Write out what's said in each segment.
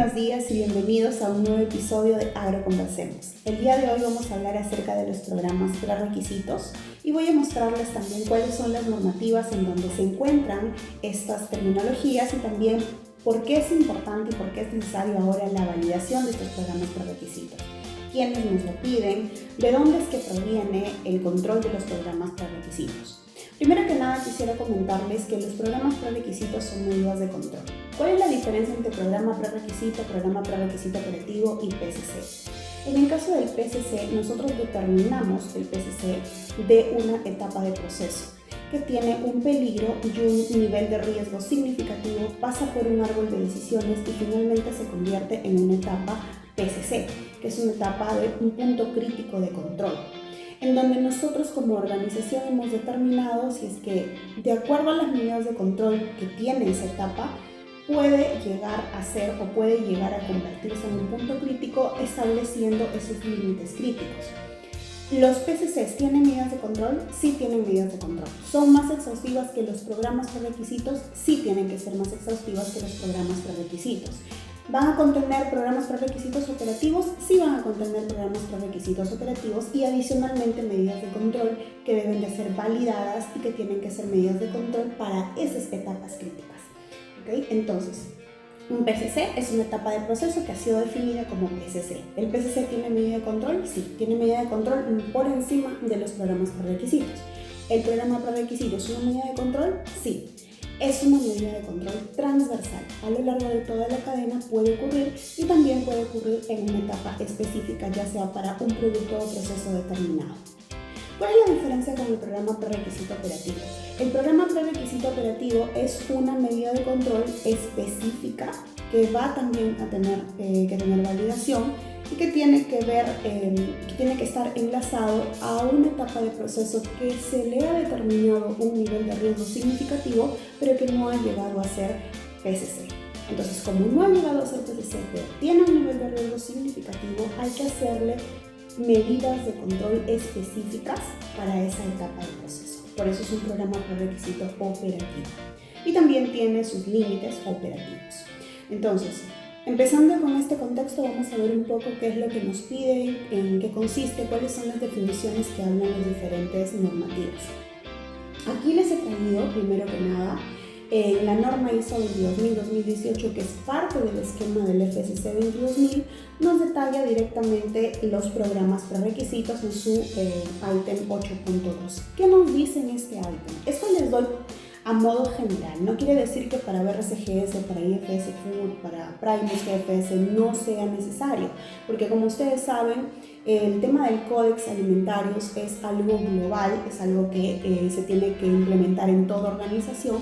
buenos días y bienvenidos a un nuevo episodio de Agroconversemos. El día de hoy vamos a hablar acerca de los programas prerequisitos y voy a mostrarles también cuáles son las normativas en donde se encuentran estas terminologías y también por qué es importante y por qué es necesario ahora la validación de estos programas prerequisitos. Quiénes nos lo piden, de dónde es que proviene el control de los programas prerequisitos. Primero que nada quisiera comentarles que los programas prerequisitos son medidas de control. ¿Cuál es la diferencia entre programa prerequisito operativo y PCC? En el caso del PCC, nosotros determinamos el PCC de una etapa de proceso que tiene un peligro y un nivel de riesgo significativo, pasa por un árbol de decisiones y finalmente se convierte en una etapa PCC, que es una etapa de un punto crítico de control, en donde nosotros como organización hemos determinado si es que, de acuerdo a las medidas de control que tiene esa etapa, puede llegar a ser o puede llegar a convertirse en un punto crítico, estableciendo esos límites críticos. ¿Los PCCs tienen medidas de control? Sí tienen medidas de control. ¿Son más exhaustivas que los programas prerequisitos? Sí tienen que ser más exhaustivas que los programas prerequisitos. ¿Van a contener programas prerequisitos operativos? Sí van a contener programas prerequisitos operativos y adicionalmente medidas de control que deben de ser validadas y que tienen que ser medidas de control para esas etapas críticas. ¿Okay? Entonces, un PCC es una etapa de proceso que ha sido definida como PCC. ¿El PCC tiene medida de control? Sí, tiene medida de control por encima de los programas prerequisitos. ¿El programa prerequisito es una medida de control? Sí. Es una medida de control transversal. A lo largo de toda la cadena puede ocurrir y también puede ocurrir en una etapa específica, ya sea para un producto o proceso determinado. ¿Cuál es la diferencia con el programa prerequisito operativo? El programa prerequisito operativo es una medida de control específica que va también a tener que tener validación y que tiene que ver, que tiene que estar enlazado a una etapa de proceso que se le ha determinado un nivel de riesgo significativo, pero que no ha llegado a ser PCC. Entonces, como no ha llegado a ser PCC, pero tiene un nivel de riesgo significativo, hay que hacerle medidas de control específicas para esa etapa del proceso. Por eso es un programa prerequisito operativo. Y también tiene sus límites operativos. Entonces, empezando con este contexto, vamos a ver un poco qué es lo que nos piden, en qué consiste, cuáles son las definiciones que hablan las diferentes normativas. Aquí les he traído, primero que nada, la norma ISO 22000-2018, que es parte del esquema del FSC 22000, nos detalla directamente los programas prerequisitos en su ítem 8.2. ¿Qué nos dice en este ítem? Esto les doy a modo general. No quiere decir que para BRCGS, para IFS Food, para Primus GFS no sea necesario, porque como ustedes saben, el tema del Códex Alimentarios es algo global, es algo que se tiene que implementar en toda organización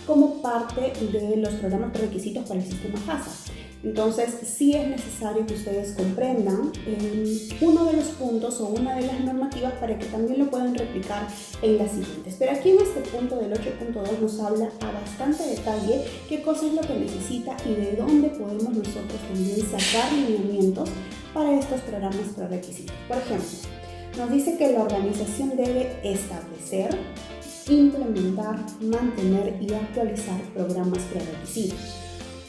como parte de los programas prerequisitos para el sistema FASA. Entonces, sí es necesario que ustedes comprendan uno de los puntos o una de las normativas para que también lo puedan replicar en las siguientes. Pero aquí en este punto del 8.2 nos habla a bastante detalle qué cosa es lo que necesita y de dónde podemos nosotros también sacar lineamientos para estos programas prerequisitos. Por ejemplo, nos dice que la organización debe establecer, implementar, mantener y actualizar programas prerequisitos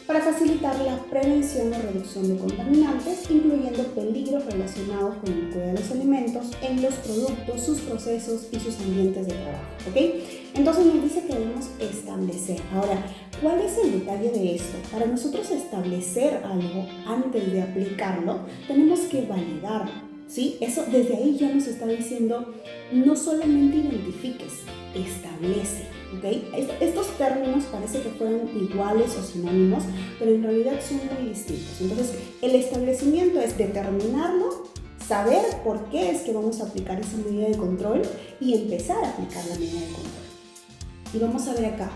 para facilitar la prevención o reducción de contaminantes, incluyendo peligros relacionados con el cuidado de los alimentos en los productos, sus procesos y sus ambientes de trabajo. ¿Okay? Entonces nos dice que debemos establecer. Ahora, ¿cuál es el detalle de esto? Para nosotros establecer algo antes de aplicarlo, tenemos que validarlo. ¿Sí? Eso desde ahí ya nos está diciendo, no solamente identifiques, establece. ¿Okay? Estos términos parece que fueran iguales o sinónimos, pero en realidad son muy distintos. Entonces, el establecimiento es determinarlo, saber por qué es que vamos a aplicar esa medida de control y empezar a aplicar la medida de control. Y vamos a ver acá.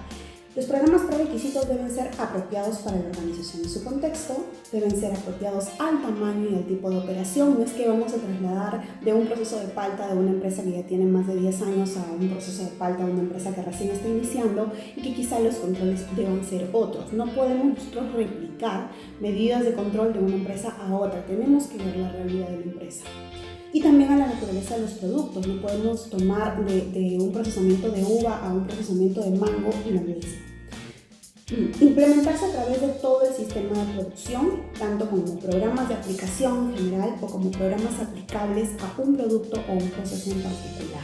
Los programas prerequisitos deben ser apropiados para la organización y su contexto, deben ser apropiados al tamaño y al tipo de operación. No es que vamos a trasladar de un proceso de palta de una empresa que ya tiene más de 10 años a un proceso de palta de una empresa que recién está iniciando y que quizá los controles deban ser otros. No podemos nosotros replicar medidas de control de una empresa a otra, tenemos que ver la realidad de la empresa. Y también a la naturaleza de los productos. No podemos tomar de un procesamiento de uva a un procesamiento de mango lo mismo. implementarse a través de todo el sistema de producción, tanto como programas de aplicación en general o como programas aplicables a un producto o un proceso en particular.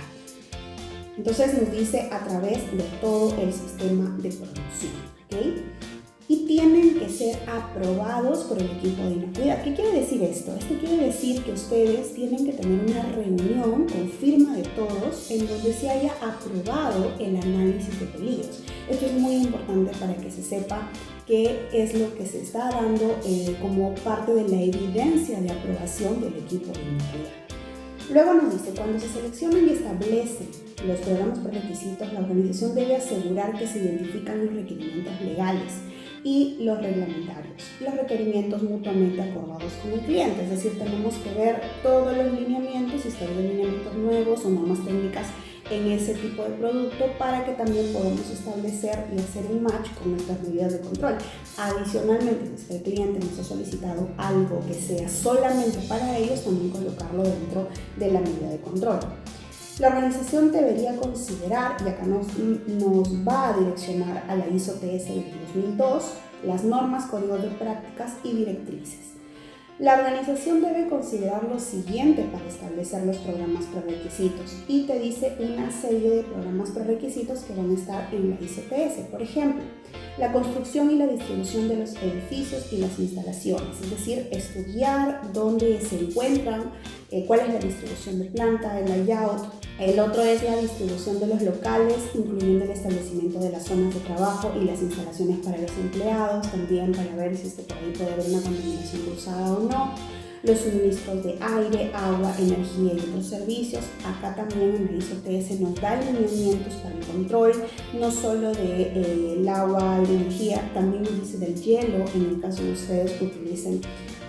Entonces nos dice a través de todo el sistema de producción, ¿ok? Y tienen que ser aprobados por el equipo de inocuidad. ¿Qué quiere decir esto? Esto quiere decir que ustedes tienen que tener una reunión con firma de todos en donde se haya aprobado el análisis de peligros. Esto es muy importante para que se sepa qué es lo que se está dando como parte de la evidencia de aprobación del equipo de inocuidad. Luego nos dice, cuando se seleccionan y establecen los programas por requisitos, la organización debe asegurar que se identifican los requerimientos legales y los reglamentarios, los requerimientos mutuamente acordados con el cliente. Es decir, tenemos que ver todos los lineamientos, si hay lineamientos nuevos o normas técnicas en ese tipo de producto para que también podamos establecer y hacer un match con nuestras medidas de control. Adicionalmente, si el cliente nos ha solicitado algo que sea solamente para ellos, también colocarlo dentro de la medida de control. La organización debería considerar, y acá nos va a direccionar a la ISO TS 22002, las normas, códigos de prácticas y directrices. La organización debe considerar lo siguiente para establecer los programas prerequisitos y te dice una serie de programas prerequisitos que van a estar en la ISO TS. Por ejemplo, la construcción y la distribución de los edificios y las instalaciones, es decir, estudiar dónde se encuentran, cuál es la distribución de planta, el layout. El otro es la distribución de los locales, incluyendo el establecimiento de las zonas de trabajo y las instalaciones para los empleados, también para ver si por ahí puede haber una contaminación cruzada o no. Los suministros de aire, agua, energía y otros servicios. Acá también en la ISO TS nos da lineamientos para el control, no solo del agua y la energía, también nos dice del hielo en el caso de ustedes que utilicen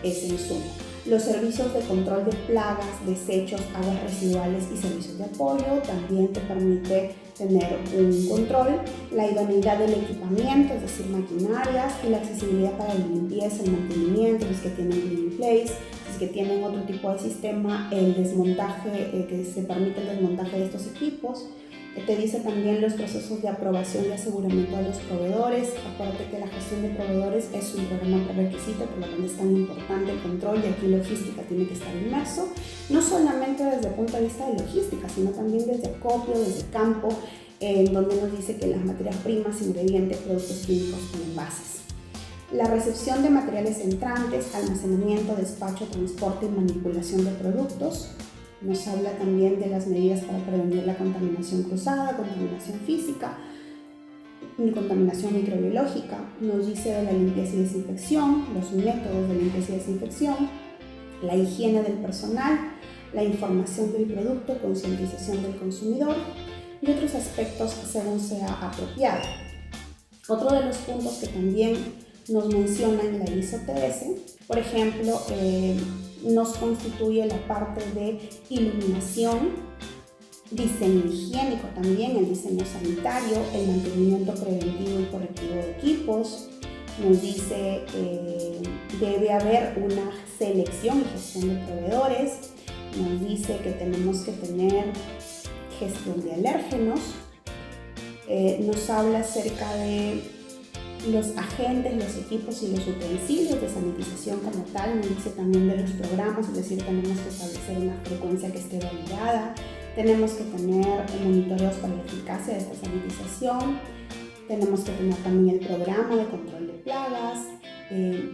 ese insumo. Los servicios de control de plagas, desechos, aguas residuales y servicios de apoyo también te permite tener un control. La idoneidad del equipamiento, es decir, maquinarias, y la accesibilidad para la limpieza, el mantenimiento, los que tienen clean in place, los que tienen otro tipo de sistema, el desmontaje, que se permite el desmontaje de estos equipos. Te dice también los procesos de aprobación y aseguramiento de los proveedores. Acuérdate que la gestión de proveedores es un programa prerequisito, por lo tanto es tan importante el control, y aquí logística tiene que estar inmerso, no solamente desde el punto de vista de logística, sino también desde acopio, desde campo, donde nos dice que las materias primas, ingredientes, productos químicos y envases. La recepción de materiales entrantes, almacenamiento, despacho, transporte y manipulación de productos. Nos habla también de las medidas para prevenir la contaminación cruzada, contaminación física y contaminación microbiológica. Nos dice de la limpieza y desinfección, los métodos de limpieza y desinfección, la higiene del personal, la información del producto, concientización del consumidor y otros aspectos según sea apropiado. Otro de los puntos que también nos menciona en la ISO TS, por ejemplo, nos constituye la parte de iluminación, diseño higiénico también, el diseño sanitario, el mantenimiento preventivo y correctivo de equipos. Nos dice debe haber una selección y gestión de proveedores. Nos dice que tenemos que tener gestión de alérgenos. Nos habla acerca de los agentes, los equipos y los utensilios de sanitización como tal. Nos dice también de los programas, es decir, tenemos que establecer una frecuencia que esté validada, tenemos que tener monitoreos para la eficacia de esta sanitización, tenemos que tener también el programa de control de plagas,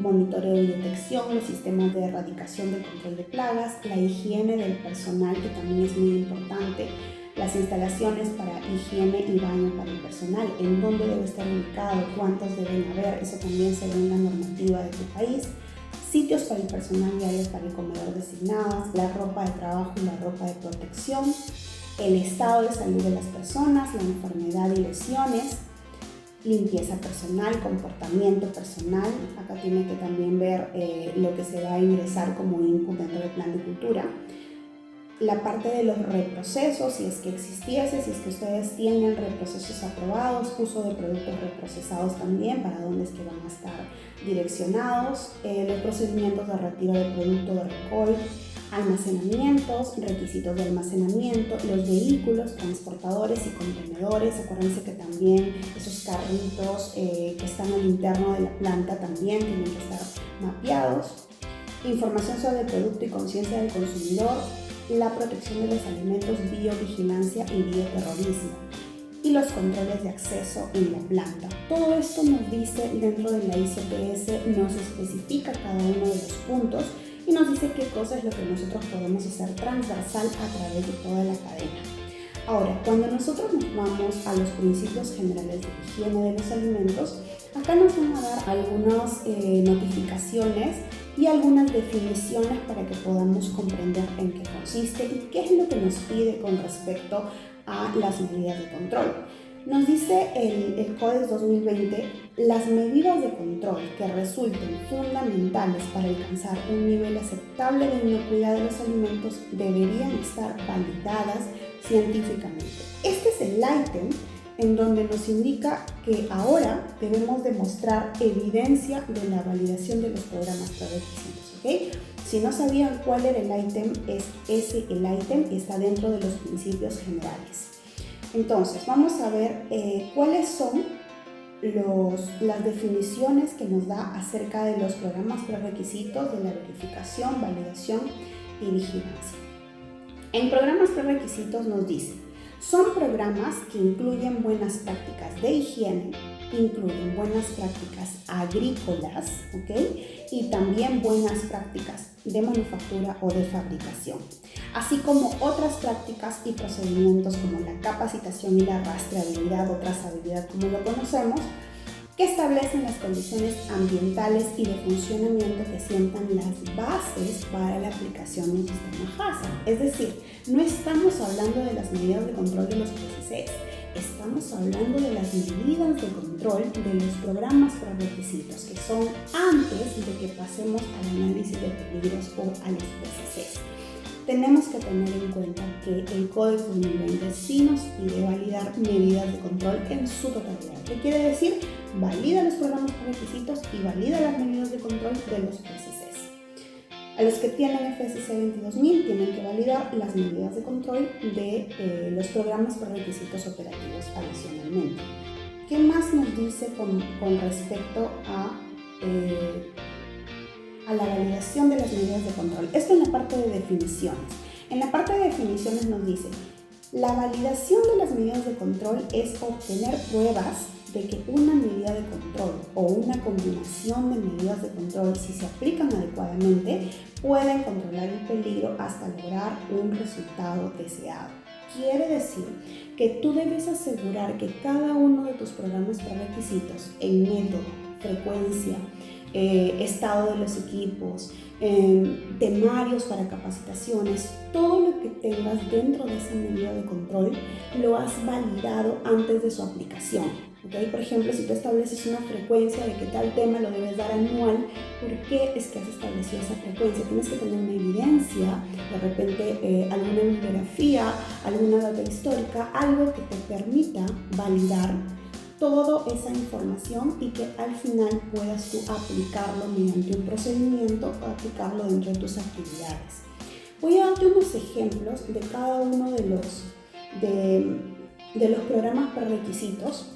monitoreo y detección, los sistemas de erradicación del control de plagas, la higiene del personal, que también es muy importante, las instalaciones para higiene y baño para el personal, en dónde debe estar ubicado, cuántos deben haber, eso también según la normativa de tu país, sitios para el personal y áreas para el comedor designadas, la ropa de trabajo y la ropa de protección, el estado de salud de las personas, la enfermedad y lesiones, limpieza personal, comportamiento personal. Acá tiene que también ver lo que se va a ingresar como input dentro del plan de cultura. La parte de los reprocesos, si es que existiese, si es que ustedes tienen reprocesos aprobados, uso de productos reprocesados también, para dónde es que van a estar direccionados, los procedimientos de retiro de producto de recall, almacenamientos, requisitos de almacenamiento, los vehículos, transportadores y contenedores. Acuérdense que también esos carritos que están al interno de la planta también tienen que estar mapeados. Información sobre el producto y conciencia del consumidor, la protección de los alimentos, biovigilancia y bioterrorismo, y los controles de acceso en la planta. Todo esto nos dice dentro de la ICPS, nos especifica cada uno de los puntos y nos dice qué cosa es lo que nosotros podemos hacer transversal a través de toda la cadena. Ahora, cuando nosotros nos vamos a los principios generales de higiene de los alimentos, acá nos van a dar algunas notificaciones y algunas definiciones para que podamos comprender en qué consiste y qué es lo que nos pide con respecto a las medidas de control. Nos dice el Codex 2020, las medidas de control que resulten fundamentales para alcanzar un nivel aceptable de inocuidad de los alimentos deberían estar validadas científicamente. Este es el ítem en donde nos indica que ahora debemos demostrar evidencia de la validación de los programas prerequisitos, ¿ok? Si no sabían cuál era el ítem, es ese el ítem, está dentro de los principios generales. Entonces, vamos a ver cuáles son las definiciones que nos da acerca de los programas prerequisitos de la verificación, validación y vigilancia. En programas prerequisitos nos dice, son programas que incluyen buenas prácticas de higiene, incluyen buenas prácticas agrícolas, ¿ok? Y también buenas prácticas de manufactura o de fabricación, así como otras prácticas y procedimientos como la capacitación y la rastreabilidad o trazabilidad como lo conocemos, que establecen las condiciones ambientales y de funcionamiento que sientan las bases para la aplicación de un sistema HACCP. Es decir, no estamos hablando de las medidas de control de los PCCs, estamos hablando de las medidas de control de los programas prerequisitos, que son antes de que pasemos al análisis de peligros o a los PCCs. Tenemos que tener en cuenta que el Código 2020 sí nos pide validar medidas de control en su totalidad. ¿Qué quiere decir? Valida los programas prerequisitos y valida las medidas de control de los PCCs. A los que tienen FSC 22000 tienen que validar las medidas de control de los programas prerequisitos operativos adicionalmente. ¿Qué más nos dice con respecto a la validación de las medidas de control? Esto en la parte de definiciones. En la parte de definiciones nos dice, la validación de las medidas de control es obtener pruebas de que una medida de control o una combinación de medidas de control, si se aplican adecuadamente, pueden controlar el peligro hasta lograr un resultado deseado. Quiere decir que tú debes asegurar que cada uno de tus programas prerequisitos en método, frecuencia, estado de los equipos, temarios para capacitaciones, todo lo que tengas dentro de esa medida de control lo has validado antes de su aplicación. ¿Okay? Por ejemplo, si tú estableces una frecuencia de que tal tema lo debes dar anual, ¿por qué es que has establecido esa frecuencia? Tienes que tener una evidencia, de repente alguna bibliografía, alguna data histórica, algo que te permita validar toda esa información y que al final puedas tú aplicarlo mediante un procedimiento o aplicarlo dentro de tus actividades. Voy a darte unos ejemplos de cada uno de los programas prerequisitos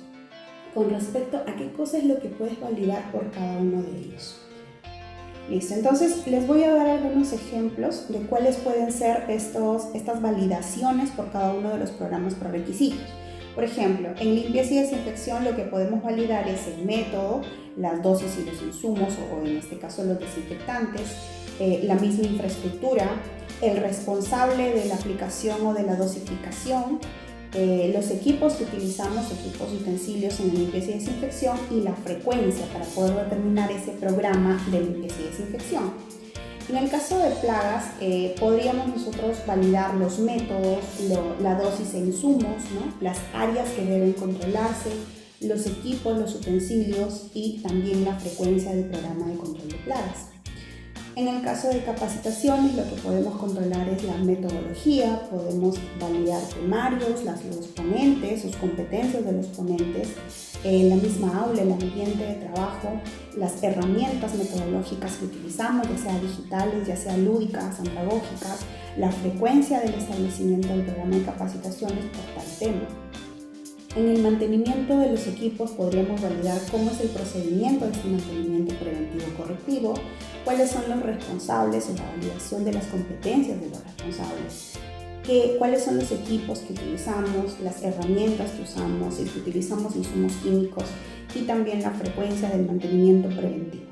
con respecto a qué cosa es lo que puedes validar por cada uno de ellos. Listo, entonces les voy a dar algunos ejemplos de cuáles pueden ser estas validaciones por cada uno de los programas prerequisitos. Por ejemplo, en limpieza y desinfección lo que podemos validar es el método, las dosis y los insumos, o en este caso los desinfectantes, la misma infraestructura, el responsable de la aplicación o de la dosificación, los equipos que utilizamos, equipos y utensilios en limpieza y desinfección, y la frecuencia para poder determinar ese programa de limpieza y desinfección. En el caso de plagas, podríamos nosotros validar los métodos, la dosis e insumos, ¿no? Las áreas que deben controlarse, los equipos, los utensilios y también la frecuencia del programa de control de plagas. En el caso de capacitaciones, lo que podemos controlar es la metodología, podemos validar temarios, los ponentes, sus competencias de los ponentes, la misma aula, el ambiente de trabajo, las herramientas metodológicas que utilizamos, ya sea digitales, ya sea lúdicas, antagógicas, la frecuencia del establecimiento del programa de capacitaciones por tal tema. En el mantenimiento de los equipos podríamos validar cómo es el procedimiento de este mantenimiento preventivo correctivo, cuáles son los responsables en la validación de las competencias de los responsables, cuáles son los equipos que utilizamos, las herramientas que usamos, si utilizamos insumos químicos y también la frecuencia del mantenimiento preventivo.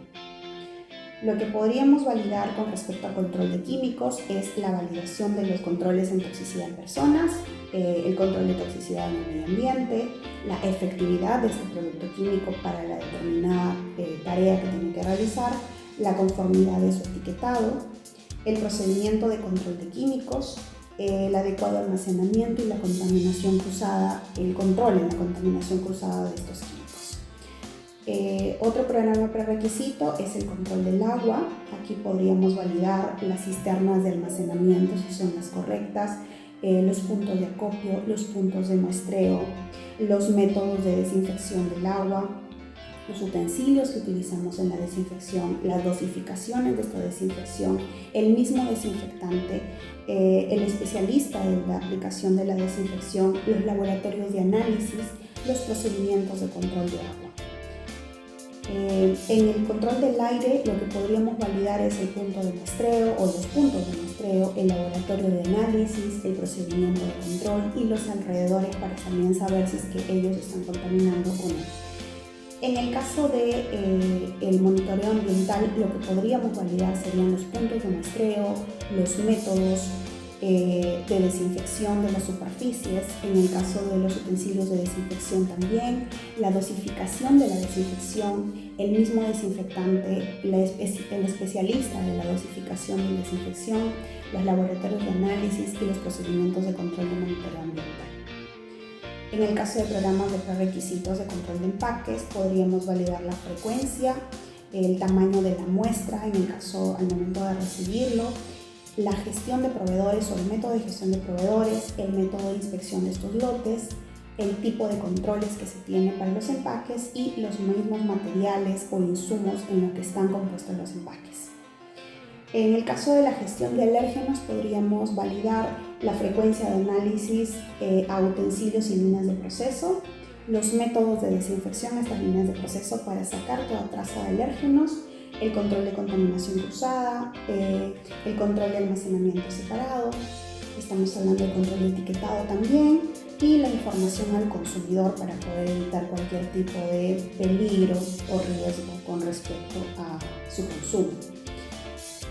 Lo que podríamos validar con respecto al control de químicos es la validación de los controles en toxicidad en personas, el control de toxicidad en el medio ambiente, la efectividad de este producto químico para la determinada tarea que tiene que realizar, la conformidad de su etiquetado, el procedimiento de control de químicos, el adecuado almacenamiento y la contaminación cruzada, el control en la contaminación cruzada de estos químicos. Otro programa prerequisito es el control del agua. Aquí podríamos validar las cisternas de almacenamiento si son las correctas, los puntos de acopio, los puntos de muestreo, los métodos de desinfección del agua, los utensilios que utilizamos en la desinfección, las dosificaciones de esta desinfección, el mismo desinfectante, el especialista en la aplicación de la desinfección, los laboratorios de análisis, los procedimientos de control de agua. En el control del aire lo que podríamos validar es el punto de muestreo o los puntos de muestreo, el laboratorio de análisis, el procedimiento de control y los alrededores para también saber si es que ellos están contaminando o no. En el caso del monitoreo ambiental, lo que podríamos validar serían los puntos de muestreo, los métodos de desinfección de las superficies, en el caso de los utensilios de desinfección también, la dosificación de la desinfección, el mismo desinfectante, el especialista de la dosificación y desinfección, los laboratorios de análisis y los procedimientos de control de monitoreo ambiental. En el caso de programas de prerequisitos de control de empaques, podríamos validar la frecuencia, el tamaño de la muestra, en el caso al momento de recibirlo, la gestión de proveedores o el método de gestión de proveedores, el método de inspección de estos lotes, el tipo de controles que se tiene para los empaques y los mismos materiales o insumos en los que están compuestos los empaques. En el caso de la gestión de alérgenos, podríamos validar la frecuencia de análisis a utensilios y líneas de proceso, los métodos de desinfección a estas líneas de proceso para sacar toda traza de alérgenos, el control de contaminación cruzada, el control de almacenamiento separado, estamos hablando del control de etiquetado también, y la información al consumidor para poder evitar cualquier tipo de peligro o riesgo con respecto a su consumo.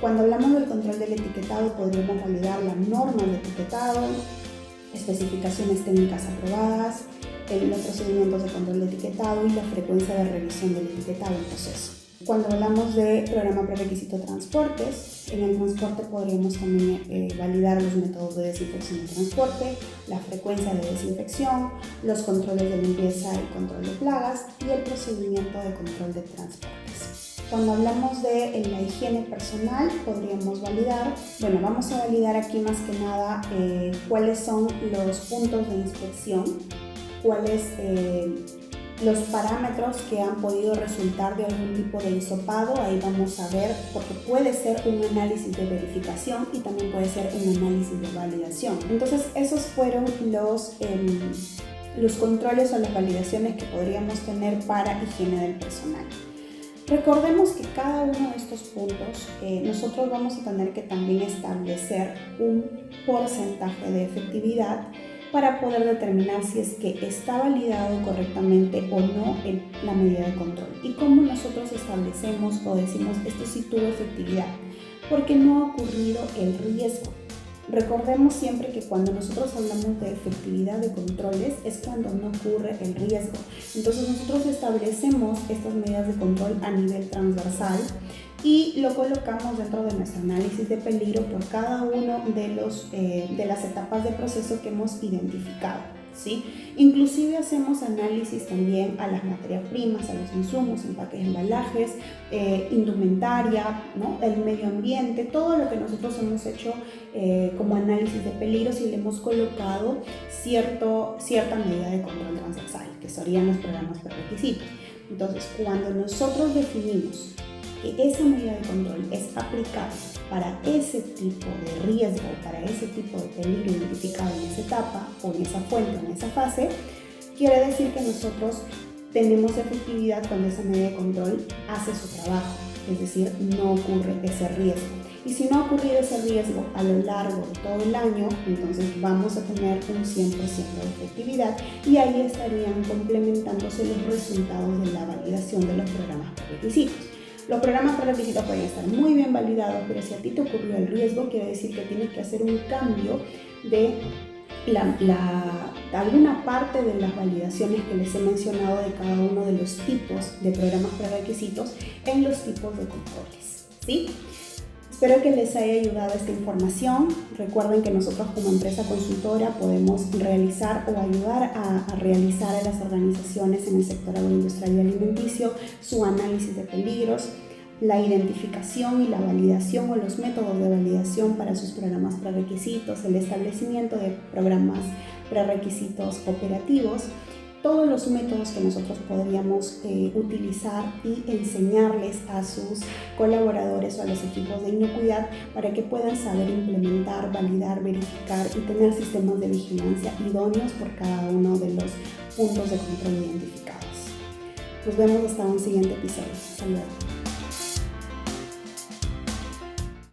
Cuando hablamos del control del etiquetado, podríamos validar las normas de etiquetado, especificaciones técnicas aprobadas, los procedimientos de control de etiquetado y la frecuencia de revisión del etiquetado en proceso. Cuando hablamos de programa prerequisito transportes, en el transporte podríamos también validar los métodos de desinfección de transporte, la frecuencia de desinfección, los controles de limpieza y control de plagas y el procedimiento de control de transportes. Cuando hablamos de la higiene personal, podríamos validar, vamos a validar aquí más que nada cuáles son los puntos de inspección, cuáles los parámetros que han podido resultar de algún tipo de hisopado. Ahí vamos a ver, porque puede ser un análisis de verificación y también puede ser un análisis de validación. Entonces esos fueron los controles o las validaciones que podríamos tener para higiene del personal. Recordemos que cada uno de estos puntos nosotros vamos a tener que también establecer un porcentaje de efectividad para poder determinar si es que está validado correctamente o no la medida de control. ¿Y cómo nosotros establecemos o decimos esto sí tuvo efectividad? Porque no ha ocurrido el riesgo. Recordemos siempre que cuando nosotros hablamos de efectividad de controles es cuando no ocurre el riesgo. Entonces nosotros establecemos estas medidas de control a nivel transversal y lo colocamos dentro de nuestro análisis de peligro por cada uno de las etapas de proceso que hemos identificado. ¿sí? Inclusive hacemos análisis también a las materias primas, a los insumos, empaques, embalajes, indumentaria, ¿no? El medio ambiente, todo lo que nosotros hemos hecho como análisis de peligros, y le hemos colocado cierta medida de control transversal, que serían los programas prerequisitos. Entonces, cuando nosotros definimos que esa medida de control es aplicable para ese tipo de riesgo, para ese tipo de peligro identificado en esa etapa o en esa fuente o en esa fase, quiere decir que nosotros tenemos efectividad cuando esa medida de control hace su trabajo, es decir, no ocurre ese riesgo. Y si no ha ocurrido ese riesgo a lo largo de todo el año, entonces vamos a tener un 100% de efectividad, y ahí estarían complementándose los resultados de la validación de los programas prerequisitos. Los programas prerequisitos pueden estar muy bien validados, pero si a ti te ocurrió el riesgo, quiere decir que tienes que hacer un cambio de alguna parte de las validaciones que les he mencionado de cada uno de los tipos de programas prerequisitos en los tipos de controles, ¿sí? Espero que les haya ayudado esta información. Recuerden que nosotros como empresa consultora podemos realizar o ayudar a realizar a las organizaciones en el sector agroindustrial y alimenticio su análisis de peligros, la identificación y la validación o los métodos de validación para sus programas prerequisitos, el establecimiento de programas prerequisitos operativos, todos los métodos que nosotros podríamos utilizar y enseñarles a sus colaboradores o a los equipos de inocuidad para que puedan saber implementar, validar, verificar y tener sistemas de vigilancia idóneos por cada uno de los puntos de control identificados. Nos vemos hasta un siguiente episodio. Hasta luego.